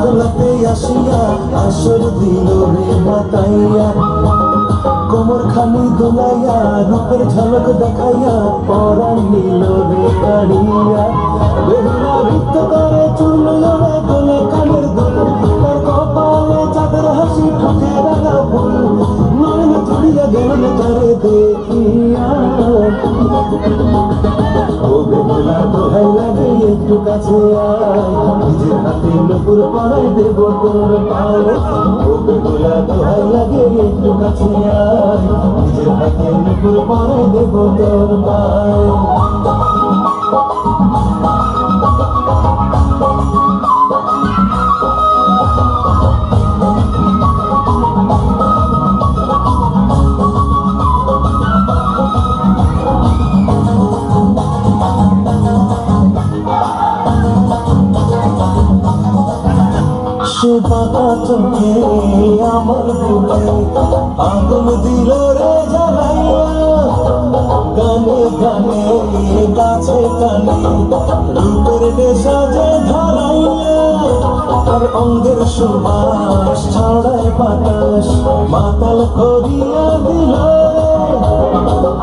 দোলাতে আসিয়া আসর দিল রে মাতাইয়া কোমর খানি দোলাইয়া রূপের ঝলক দেখাইয়া পরাণ নিল রে কাড়িয়া বেহুলা নৃত্য করে চুল লড়ে দোলে কানের দুল তার কপালে চাঁদের হাসি ঠোঁটে রাঙা ফুল নয়ন জুড়িয়া গেল তারে দেখিয়া ও বেহুলা দোহাই লাগে একটু কাছে আয় নিজের হাতে নুপুর পরাই দেব তোর পায়ে ও বেহুলা দোহাই লাগে একটু কাছে আয় নিজের হাতে নুপুর পরাই দেব তোর পায়ে সে বাঁকা চোখে আমার বুকে আগুন দিল রে জ্বালাইয়া গানে গানে গাছে কানে রূপের নেশা যে ধরাইয়া তার অঙ্গের সুবাস ছড়ায় বাতাস মাতাল করিয়া দিল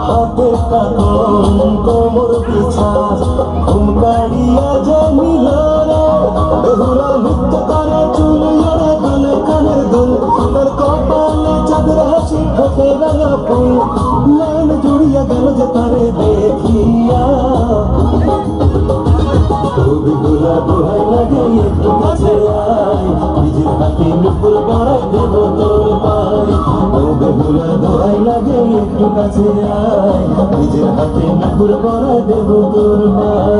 হাতে কাটন কোমর পিছাস ঘুম কাড়িয়া জমিল বেহুলা নৃত্য করে চুল লড়ে দোলে কানের দুল তার কপালে চাঁদের হাসি ঠোঁটে রাঙা ফুল লাইন জুড়িয়া গেল যে তারে দেখিয়া বেহুলা দোহাই লাগে একটু কাছে আয় নিজের হাতে নুপুর পরাই দেব তোর পায়ে ও বেহুলা দোহাই লাগে একটু কাছে আয় নিজের হাতে নুপুর পরাই দেব তোর পায়ে